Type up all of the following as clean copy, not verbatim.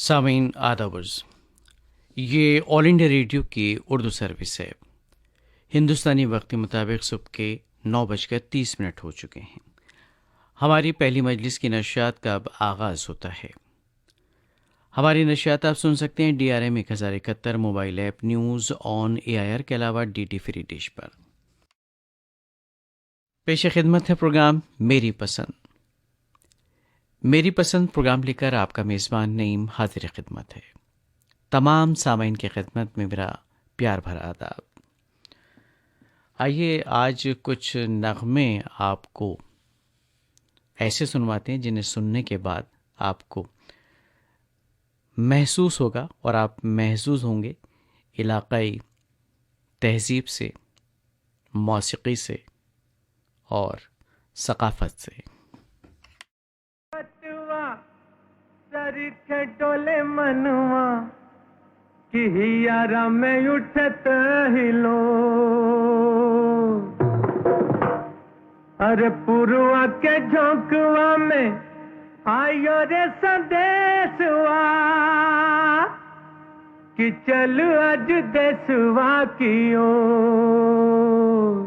सामीन आदाबर्स, ये all India radio की उर्दू सर्विस है। हिंदुस्तानी वक्त के मुताबिक सुबह के 9:30 हो चुके हैं। हमारी पहली मजलिस की नशियात का अब आगाज़ होता है। हमारी नशियात आप सुन सकते हैं DRM 1071 mobile app, news on AIR के अलावा DT फ्री डिश पर। पेश खिदमत है प्रोग्राम मेरी पसंद। मेरी पसंद प्रोग्राम लेकर आपका मेज़बान नईम हाजिर खिदमत है। तमाम सामाइन की खिदमत में मेरा प्यार भरा आदाब। आइए आज कुछ नग़मे आपको ऐसे सुनवाते हैं जिन्हें सुनने के बाद आपको महसूस होगा और आप महसूस होंगे इलाक़ाई तहज़ीब से, मौसीक़ी से और सक़ाफ़त से। सर के डोले मनवा कि यारा में उठत हिलो, अरे पुरवा के झोंकवा में आयो रे संदेशवा कि चल आज देशवा की ओर।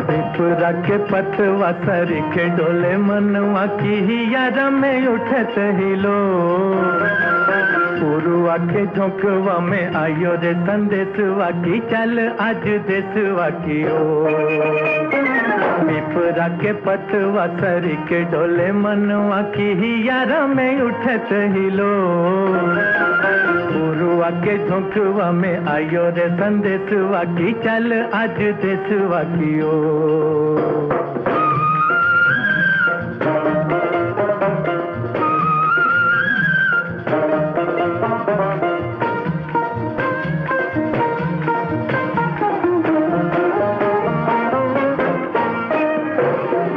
पिपरा के पतवा सर के डोले मनवा की यारा में उठत हिलो, पुरवा के झोंकवा में आयो रे संदेशवा की चल आज देशवा की ओर। पिपरा के पतवा सर के डोले मनवा की यारा में उठत हिलो, पुरवा के झोंकवा में आयो रे संदेशवा की चल आज देशवा की ओर।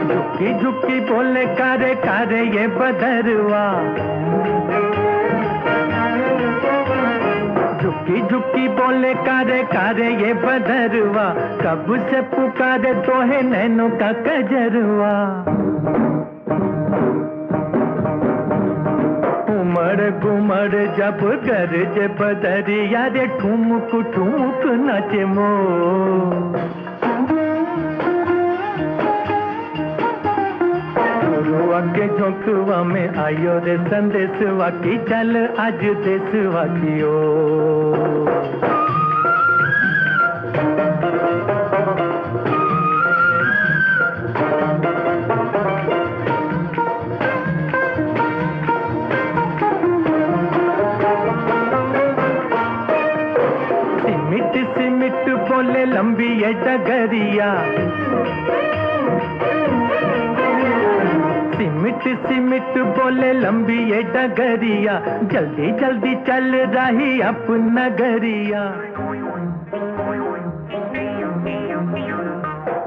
झुकी झुकी बोले कारे कारे ये बदरवा, झुकी झुकी बोले कारे कारे ये बदरवा, कब से पुकारे तो है नैनों का कजरवा। उमड़ घुमड़ जब गरज बदरिया रे ठुमक ठुमक नाचे मो, पुरवा के झोंकवा में आयो रे संदेशवा की चल आज देशवा की ओर। सिमिट सिमिट बोले लंबी ये डगरिया, सिमिट सिमिट बोले लंबी ये डगरिया, जल्दी जल्दी चल रही अपना नगरिया।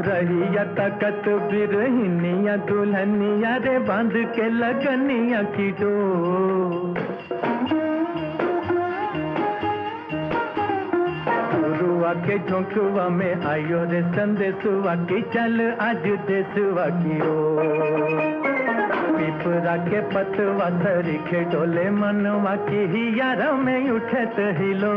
रहिया तकत बिरहिनिया दुल्हनिया रे बांध के लगनिया की डोर। पुरवा के झोंकवा में आयो रे संदेशवा की चल आज देशवा की ओर। पिपरा के पतवा सर के डोले मनवा की यारा में उठत हिलो,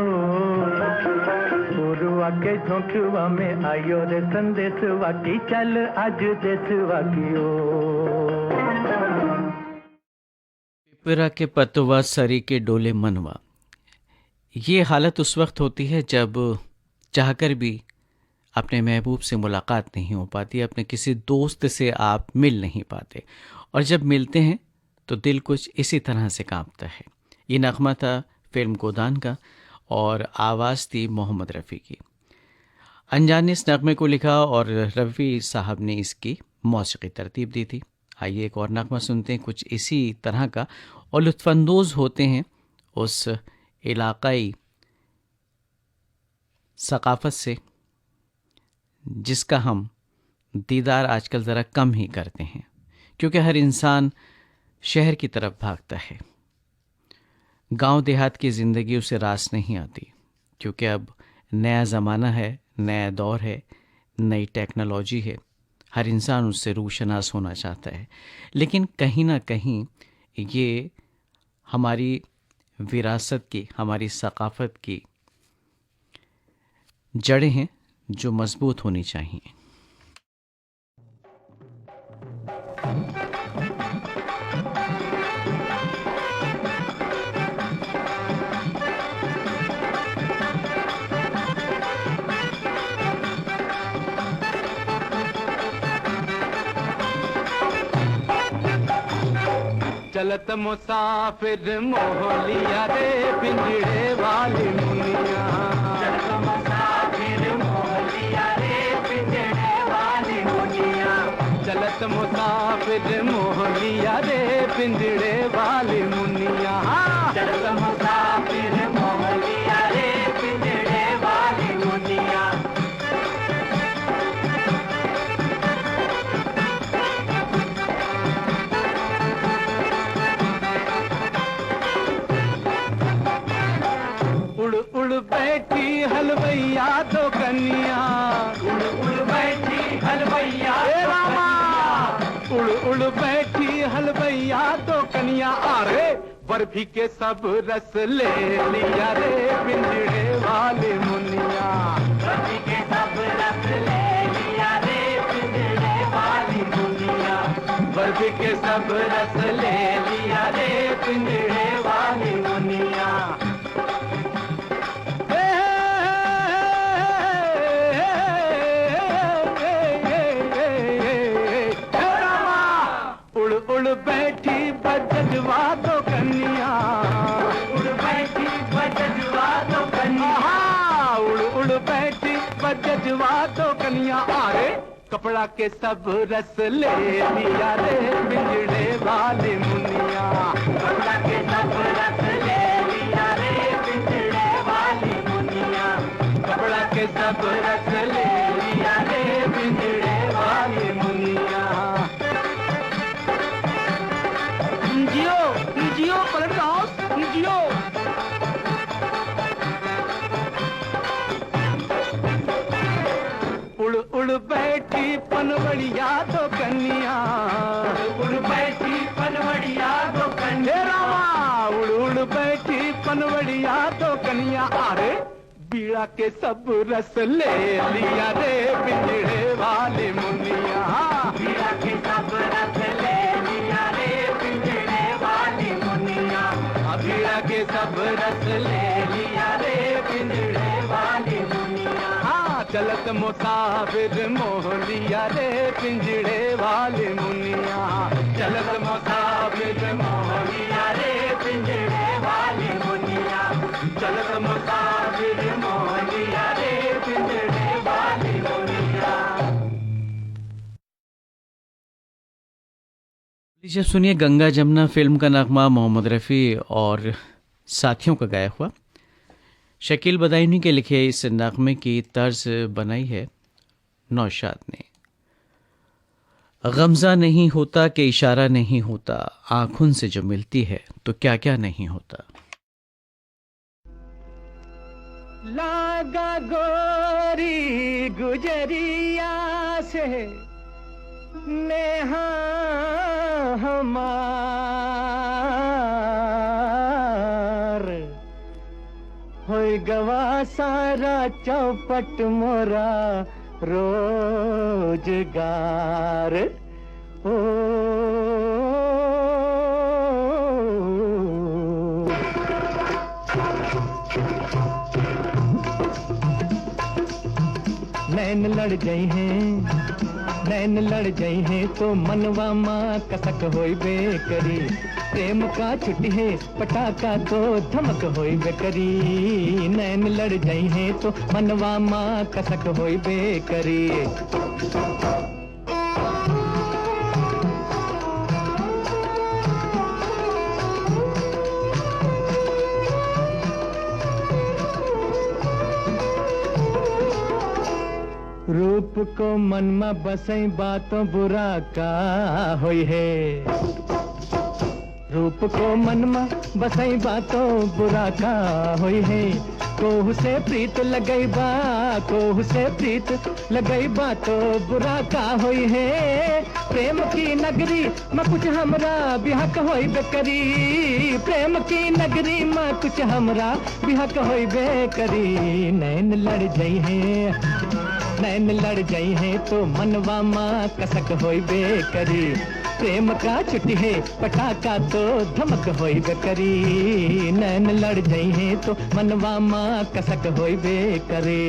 पुरवा के झोंकवा में आयो रे संदेशवा की चल आज देशवा की ओर। पिपरा के पतवा सरी के डोले मनवा, ये हालत उस वक्त होती है जब चाहकर भी अपने महबूब से मुलाकात नहीं हो पाती, अपने किसी दोस्त से आप मिल नहीं पाते, और जब मिलते हैं तो दिल कुछ इसी तरह से कांपता है। ये नगमा था फिल्म गोदान का और आवाज़ थी मोहम्मद रफ़ी की। अनजान ने इस नगमे को लिखा और रफ़ी साहब ने इसकी मौसीकी तरतीब दी थी। आइए एक और नगमा सुनते हैं कुछ इसी तरह का, और लुत्फ़अंदोज़ होते हैं उस इलाक़ाई सक़ाफ़त से जिसका हम दीदार आजकल ज़रा कम ही करते हैं, क्योंकि हर इंसान शहर की तरफ भागता है। गांव देहात की ज़िंदगी उसे रास नहीं आती, क्योंकि अब नया ज़माना है, नया दौर है, नई टेक्नोलॉजी है, हर इंसान उससे रूशनास होना चाहता है, लेकिन कहीं ना कहीं ये हमारी विरासत की, हमारी सकाफ़त की जड़ें हैं जो मजबूत होनी चाहिए। चलत मुसाफिर मोह लिया रे पिंजड़े वाली मुनिया, चलत मुसाफिर मोह लिया रे पिंजड़े वाली मुनिया, चलत मुसाफिर मोह लिया रे पिंजड़े वाली मुनिया, चलत मुसाफिर मोह लिया रे पिंजड़े वाली मुनिया। उड़ उड़ बैठी हलवैया तो कन्या, उड़ उड़ बैठी हलवैया रामा, उड़ उड़ बैठी हलवैया तो कन्या, अरे बर्फी के सब रस ले लिया रे पिंजड़े वाली मुनिया, बर्फी के सब रस ले लिया रे पिंजड़े वाली मुनिया, बर्फी के सब रस ले लिया रे पिंजड़े वाली मुनिया। उड़ उड़ बैठी बजवा दो कन्या, उड़ बैठी बजवा दो कन्या, उड़ उड़ बैठी बजवा दो कन्या, अरे कपड़ा के सब रस ले लिया रे पिंजड़े वाली मुनिया, कपड़ा के सब रस ले लिया रे पिंजड़े वाली मुनिया, कपड़ा के सब रस ले लिया रे पिंजड़े वाली मुनिया। जियो जियो पलट हाउस जियो। उड़ उड़ बैठी पनवड़िया तो कन्या, उड़ बैठी पनवड़िया तो कन्या रामा, उड़ उड़ बैठी पनवड़िया तो कन्या, अरे बीड़ा के सब रस ले लिया रे पिंजड़े वाली मुनिया, बीड़ा के सब रस ले लिया रे पिंजड़े वाली मुनिया, बीड़ा के सब रस ले लिया रे पिंजड़े वाली मुनिया। हाँ चलत मुसाफिर मोह लिया रे पिंजड़े वाली मुनिया, चलत मुसाफिर मोह लिया रे पिंजड़े वाली मुनिया, चलत मुसाफिर मोह लिया रे पिंजड़े वाली मुनिया। लीजिए सुनिए गंगा जमुना फिल्म का नगमा मोहम्मद रफ़ी और साथियों का गाया हुआ। शकील बदायूनी के लिखे इस नगमे की तर्ज बनाई है नौशाद ने। गमज़ा नहीं होता कि इशारा नहीं होता, आँखों से जो मिलती है तो क्या क्या नहीं होता। लागा गोरी गुजरिया से नेहा हमार, होय गवा सारा चौपट मोरा रोजगार। ओ नैन लड़ गई हैं, नैन लड़ गई हैं तो मनवा माँ कसक होई बेकरी, प्रेम का छुट्टी है पटाखा तो धमक होई बेकरी, नैन लड़ गई हैं तो मनवा माँ कसक होई बेकरी। रूप को मन में बसई बातों बुरा का होई है, रूप को मन में बसई बातों बुरा का होई है कोहू से प्रीत लगई बा कोहू से प्रीत लगई बा तो बुरा का होई है प्रेम की नगरी में कुछ हमरा बिहक होई बेकरी प्रेम की नगरी में कुछ हमरा बिहक होई बेकरी नैन लड़ जाई है नैन लड़ जाई है तो मनवा माँ कसक होई बेकरी प्रेम का छुट्टी है पटाखा तो धमक होई बेकरी नैन लड़ जाई है तो मनवा माँ कसक होई बेकरी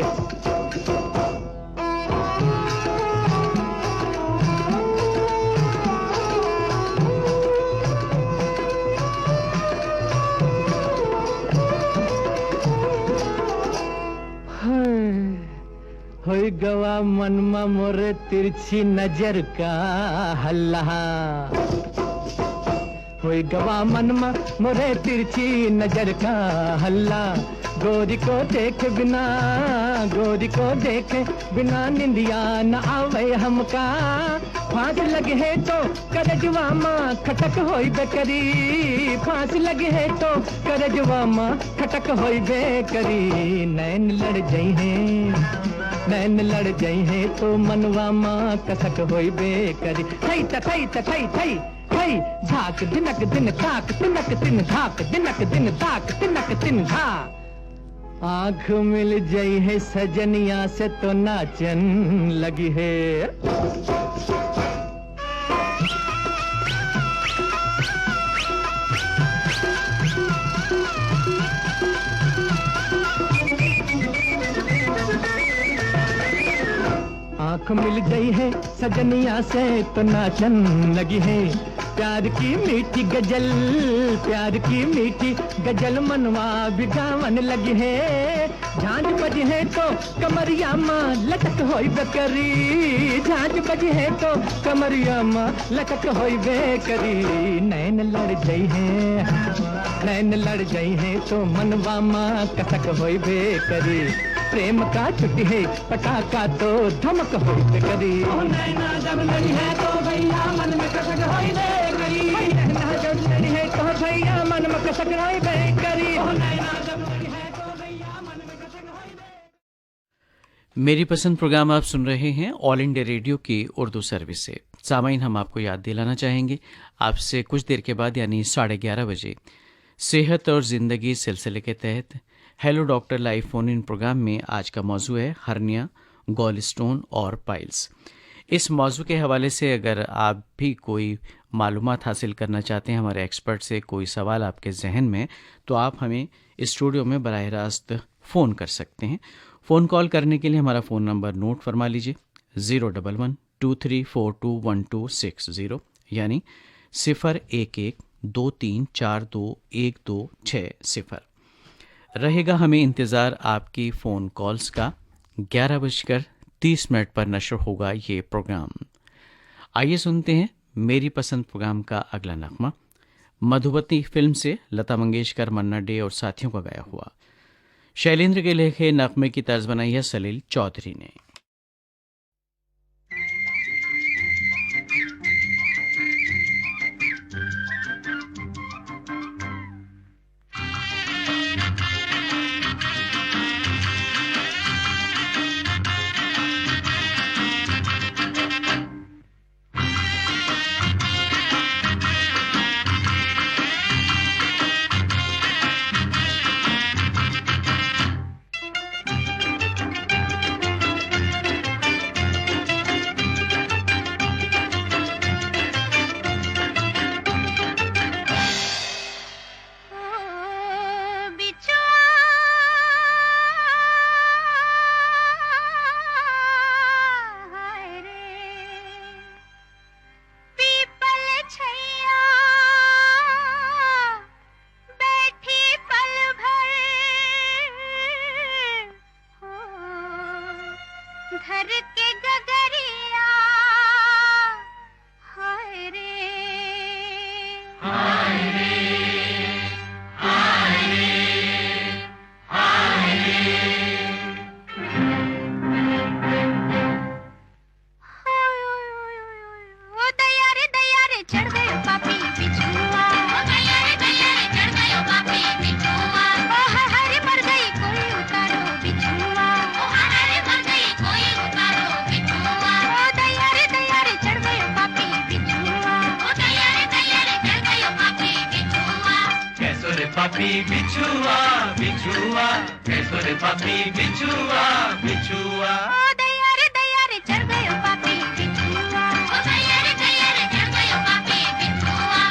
होई गवा मनमा मोरे तिरछी नजर का हल्ला होई गवा मनमा मोरे तिरछी नजर का हल्ला गोरी को देखे बिना निंदिया न आवे हमका फांस लगे है तो करजवा माँ खटक होई बेकरी फांस लगे है तो करजवा माँ खटक होई बेकरी नैन लड़ जाई है नैन लड़ जाई है तो मनवा माँ कसक होई बेकरी थई थई थई थई थई झाक दिनक दिन ताक तिनक दिन झाक दिनक दिन ताक तिनक दिन झा आँख मिल जाई है सजनिया से तो नाचन लगी है आँख मिल गई है सजनिया से तो नाचन लगी है प्यार की मीठी गजल मनवा बिगावन लगी है झांझ बजी है तो कमरिया माँ लटक होई बेकरी झांझ बजी है तो कमरिया माँ लटक होई बेकरी नैन लड़ गई है तो मनवा माँ कसक होई बेकरी प्रेम का छुट्टी है पटाखा तो धमक होई बेकरी नैना जब लड़ी है तो भैया मन में कसक होई बेकरी नैना जब लड़ी है तो भैया मन में कसक होई बेकरी नैना जब लड़ी है तो भैया मन में कसक होई बेकरी। मेरी पसंद प्रोग्राम आप सुन रहे हैं ऑल इंडिया रेडियो की उर्दू सर्विस से। सामाइन हम आपको याद दिलाना चाहेंगे आपसे कुछ देर के बाद यानी 11:30 बजे सेहत और ज़िंदगी सिलसिले के तहत hello doctor live phone in program में आज का मौजू है हर्निया, गॉल स्टोन और पाइल्स। इस मौजू के हवाले से अगर आप भी कोई मालूमात हासिल करना चाहते हैं हमारे एक्सपर्ट से, कोई सवाल आपके जहन में, तो आप हमें स्टूडियो में बराह रास्त फ़ोन कर सकते हैं। फ़ोन कॉल करने के लिए हमारा फ़ोन नंबर नोट फरमा लीजिए 011-23421260 यानी 011-23421260 रहेगा। हमें इंतज़ार आपकी फ़ोन कॉल्स का। 11:30 पर नशर होगा ये प्रोग्राम। आइए सुनते हैं मेरी पसंद प्रोग्राम का अगला नगमा। मधुबती फिल्म से लता मंगेशकर, मन्ना डे और साथियों का गाया हुआ। शैलेंद्र के लिखे नगमे की तर्ज बनाई है सलील चौधरी ने। चढ़ गए पापी बिछुआ पापी बिछुआ बिछुआ, कैसो रे पापी बिछुआ बिछुआ। ओ दैया रे चढ़ गयो पापी बिछुआ, ओ दैया रे चढ़ गयो पापी बिछुआ।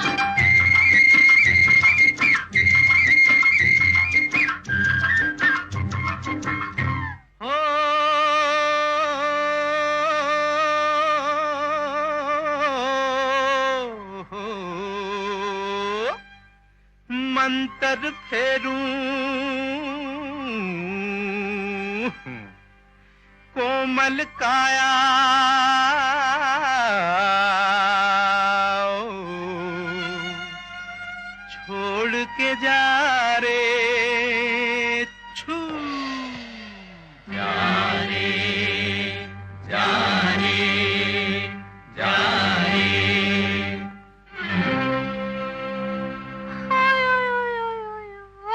मंतर फेरूं कोमल काया, छोड़ के जा रे छू, जा रे जा रे जा रे।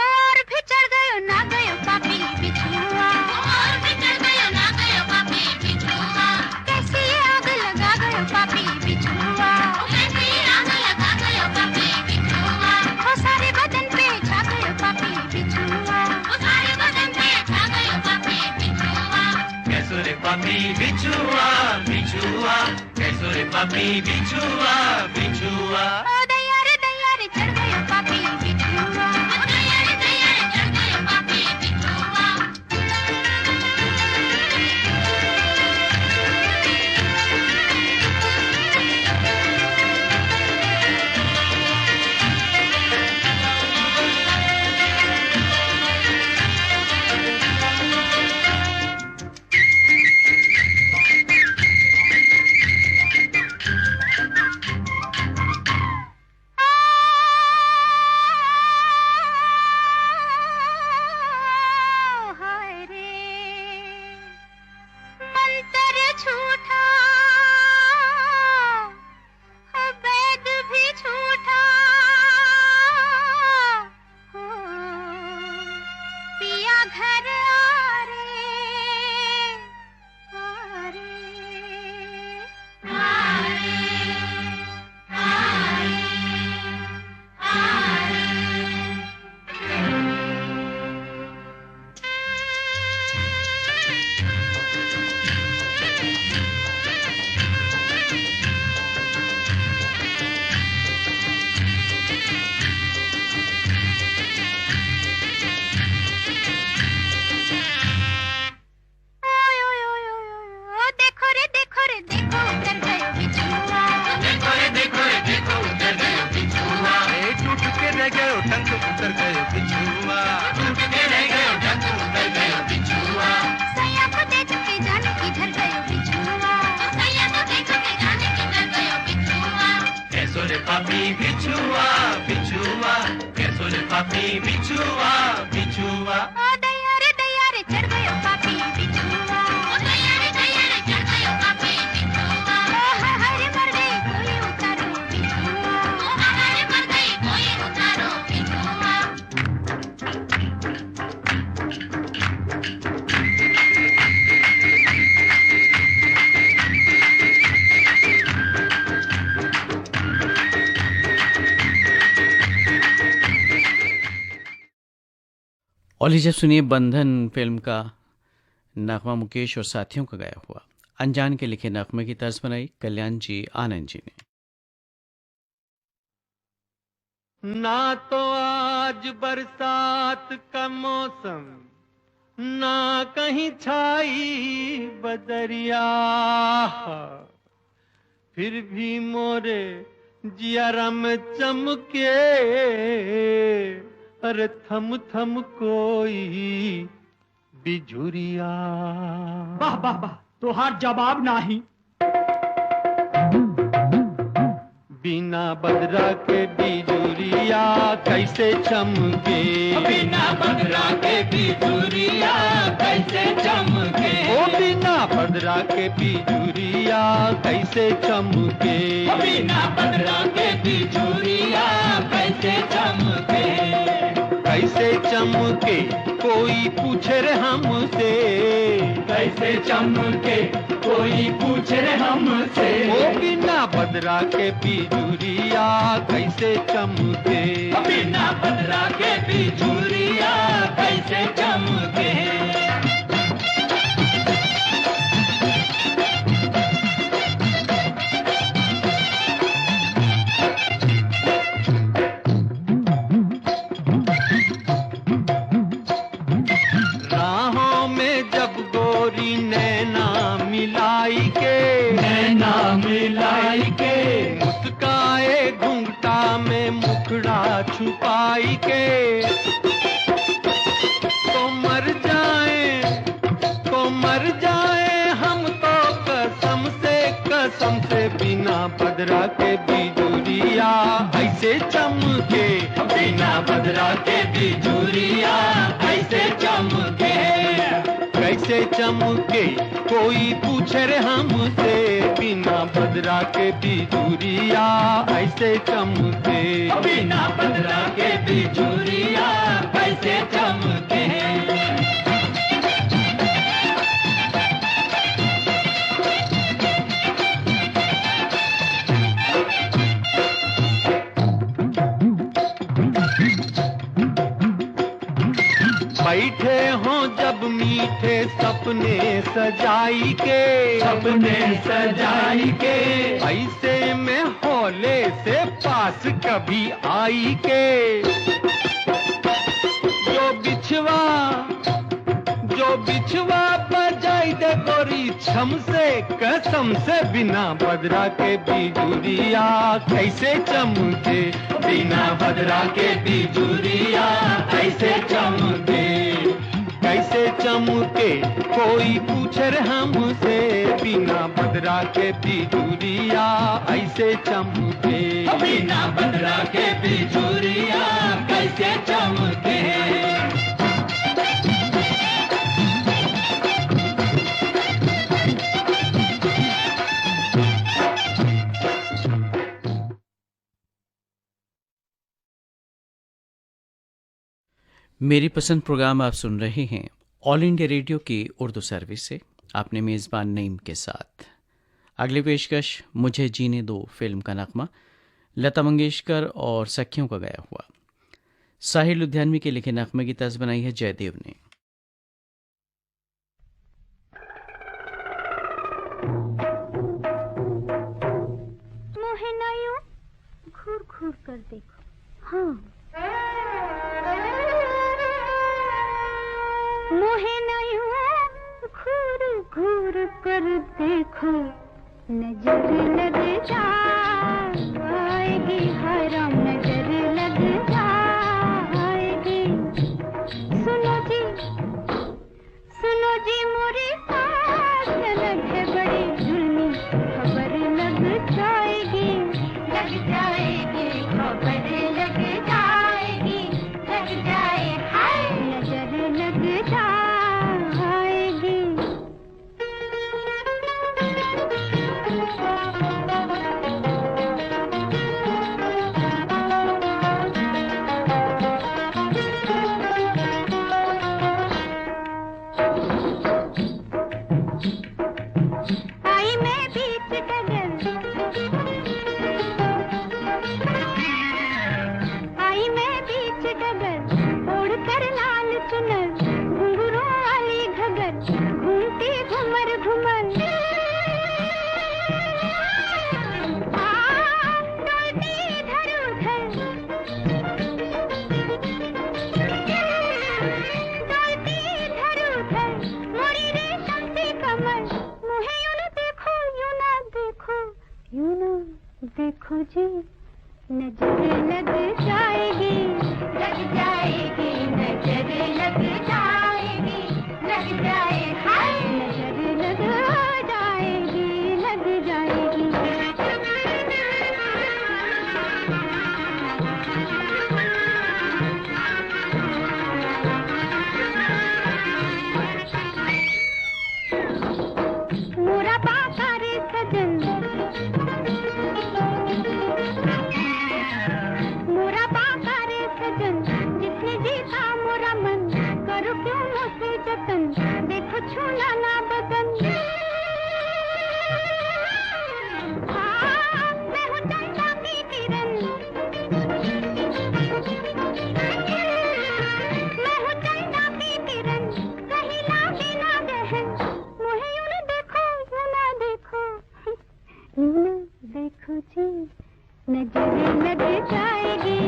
और भी चढ़ गयो ना गयो पापी बिछुआ, और भी चढ़ गयो ना गयो पापी बिछुआ। कैसी आग लगा गयो पापी बिछुआ, कैसी आग लगा गयो पापी बिछुआ। वो सारे बदन पे छा गयो पापी बिछुआ, वो सारे बदन पे छा गयो पापी बिछुआ। कैसो रे पापी बिछुआ बिछुआ, कैसो रे पापी बिछुआ बिछुआ। ओ दैया रे चढ़ गयो पापी बिछुआ, ओ दैया रे चढ़ गयो पापी बिछुआ। हाय रे मंतर झूठा, वैद भी झूठा, हो पिया घर आ रे, आ रे, आ रे, आ देखो रे देखो उतर गयो बिछुआ, देखो रे देखो उतर गयो बिछुआ, टूट के रह गयो टंक उतर गयो बिछुआ, टूट के रह गयो टंक उतर गयो बिछुआ। सैया को देख के जाने किधर गयो बिछुआ, सैया को देख के जाने किधर गयो बिछुआ। कैसो रे पापी बिछुआ बिछुआ, कैसो रे पापी बिछुआ बिछुआ। ओ दैया रे चढ़ गयो पापी बिछुआ, ओ दैया रे चढ़ गयो पापी बिछुआ। ओ हाय रे मर गई कोई उतारो बिछुआ, ओ हाय रे मर गई कोई उतारो बिछुआ। और लीजिए सुनिए बंधन फिल्म का नगमा मुकेश और साथियों का गाया हुआ। अनजान के लिखे नगमे की तर्ज बनाई कल्याण जी आनंद जी ने। ना तो आज बरसात का मौसम, ना कहीं छाई बदरिया, फिर भी मोरे जियारा में चमके अरे थम थम कोई बिझुरिया। वाह वाह वाह, तोहार जवाब नाही। बिना बदरा के बिजुरिया कैसे चमके, बिना बदरा के बिजुरिया कैसे चमके, ओ बिना बदरा के बिजुरिया कैसे चमके, बिना बदरा के बिजुरिया कैसे चमके, कैसे कैसे चमके कोई पूछे रे हमसे, कैसे चमके कोई पूछे रे हमसे, ओ बिना बदरा के बिजुरिया कैसे चमके, बिना बदरा के बिजुरिया कैसे चमके। राहों में जब गोरी नैना मिलाई के, नैना मिलाई के, मुस्काए घुंघटा में मुखड़ा छुपाई के, तो मर जाए हम तो कसम से बिना बदरा के बिजुरिया ऐसे चमके, बिना बदरा के बिजुरिया ऐसे चमके। कैसे चमके कोई पूछे रे हमसे, बिना बदरा के बिजुरिया ऐसे चमके, बिना बदरा के बिजुरिया ऐसे चमके। बैठे हों जब मीठे सपने सजाई के, सपने सजाई के, ऐसे में हौले से पास कभी आई के, जो बिछवा बजाई दे गोरी छम से कसम से, बिना बदरा के बिजुरिया कैसे चमके, बिना बदरा के बिजुरिया ऐसे चमके। कैसे चमके कोई पूछे रे हमसे, बिना बदरा के बिजुरिया ऐसे चमके, बिना बदरा के बिजुरिया कैसे चमके। मेरी पसंद प्रोग्राम आप सुन रहे हैं ऑल इंडिया रेडियो की उर्दू सर्विस से, आपने मेज़बान नईम के साथ। अगली पेशकश मुझे जीने दो फिल्म का नगमा लता मंगेशकर और सखियों का गाया हुआ। साहिर लुधियानवी के लिखे नगमे की तर्ज बनाई है जयदेव ने। मोहे ना यूं घूर घूर कर देखो, हाँ मोहे ना यूं घूर घूर कर देखो, नजर लग जाएगी, हराम नजर लग जाएगी। सुनो जी मोरी लग है बड़ी जुल्मी, खबर लग जाएगी, खबर लग जाएगी, हाय नजर लग जाएगी। देखो जी नजर लग जाएगी, नजर लग जाएगी, हाय नजर लग जाएगी, मोरा बाका रे सजन, मोरा बाका रे सजन, जिसने जीता जतन, देखो छूना ना बदन। हाँ, मैं हूँ चंदा की किरण, मैं हूँ चंदा की किरण, कहीं लागे ना दहन। मुझे यूं न देखो, यूं ना देखो, यूं ना देखो जी, नजर लग जाएगी,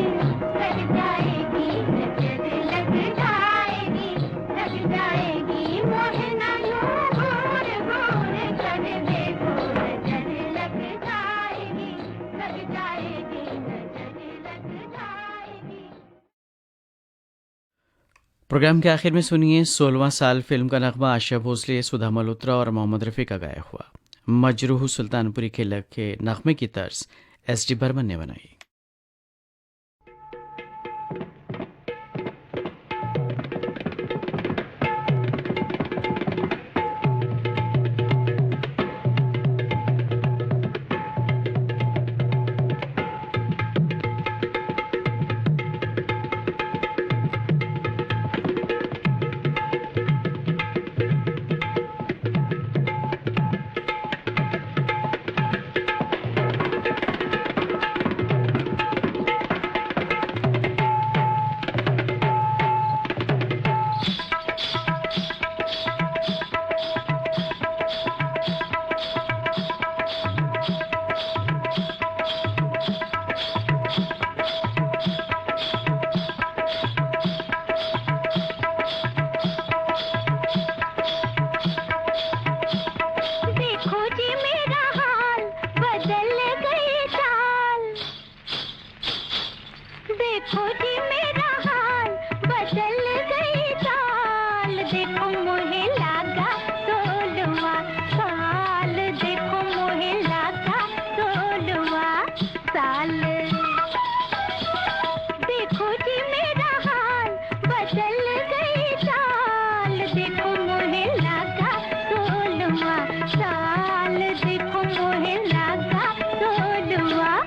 लग जाएगी, नजर लग जाएगी, लग जाएगी। मोहे ना यूं घूर घूर कर देखो, नजर लग जाएगी, लग जाएगी, नजर लग जाएगी। प्रोग्राम के आखिर में सुनिए 16वां साल फिल्म का नगमा आशा भोसले, सुधा मल्होत्रा और मोहम्मद रफ़ी का गाया हुआ। मजरूह सुल्तानपुरी के लगे नगमे की तर्ज एस.डी. बर्मन ने बनाई। देखो जी मेरा हाल, बदल गई चाल। देखो जी मेरा हाल, बदल गई चाल। देखो मोहे लागा 16वां साल, देखो मोहे लागा 16वां साल। देखो जी मेरा हाल, बदल गई चाल। देखो मोहे लागा 16वां साल, देखो मोहे लागा 16वां।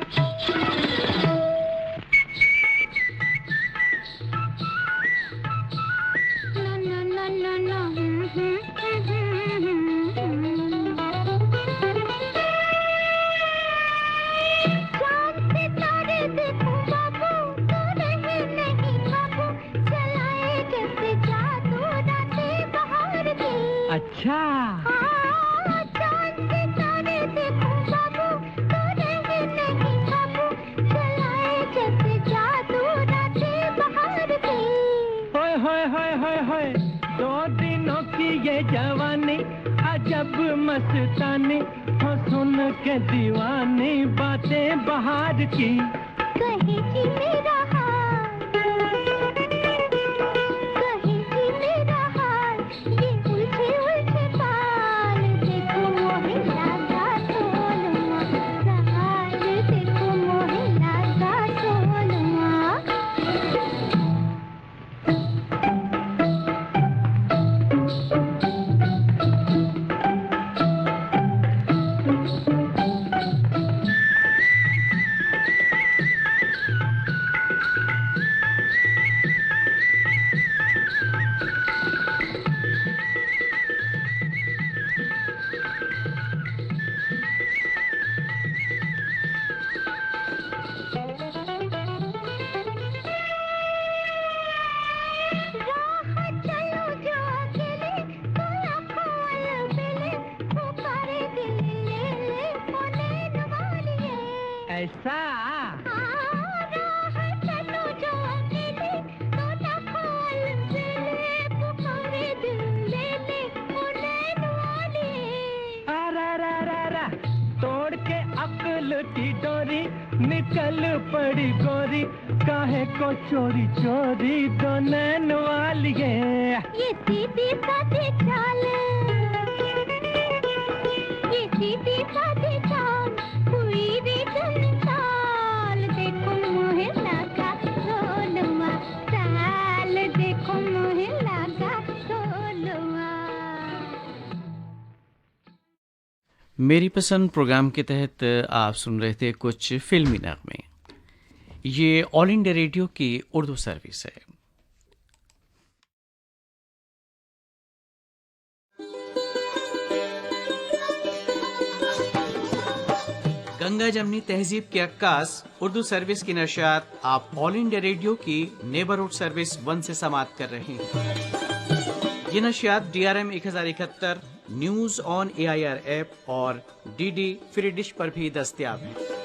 ना ना ना ना चाँद सितारे देखो बाबू, तो रहे नहीं काबू। चलाए जैसे जादू रातें बहार की। अच्छा, हाँ, चाँद सितारे देखो बाबू, तो रहे नहीं काबू। चलाए जैसे जादू रातें बहार की। होय होय होय होय होय, 2 दिनों की ये जवानी, अजब मस्तानी, हो सुन के दीवानी बातें बहार की। कहीं जी मेरा हाल, कहीं जी मेरा हाल, ये उलझे उलझे बाल। देखो मोहे लागा 16वां साल, देखो मोहे लागा 16वां। राह चलो जो अकेले, तो आँखों अलबेले, पुकारे दिल ले ले, बोले वालिए। ऐसा हाँ, राह चलो जो अकेले, तो आँखों अलबेले, पुकारे दिल ले ले, बोले वालिए। अरा रा रा रा, तोड़ के अक्ल की डोरी, निकल पड़ी गोरी, काहे को चोरी चोरी दो नैन वालिए। ये सीधी सादी चाल, ये सीधी सादी चाल, हुई रीत मिसाल। देखो मोहे लागा 16वां साल, देखो मोहे लागा 16वां। मेरी पसंद प्रोग्राम के तहत आप सुन रहे थे कुछ फिल्मी नगमे। ये ऑल इंडिया रेडियो की उर्दू सर्विस है। गंगा जमनी तहजीब की अक्कास उर्दू सर्विस की नशियात आप ऑल इंडिया रेडियो की नेबरहुड सर्विस 1 से समाप्त कर रहे हैं। ये नशियात DRM 1071 news on AIR app और DD फ्री डिश पर भी दस्तयाब है।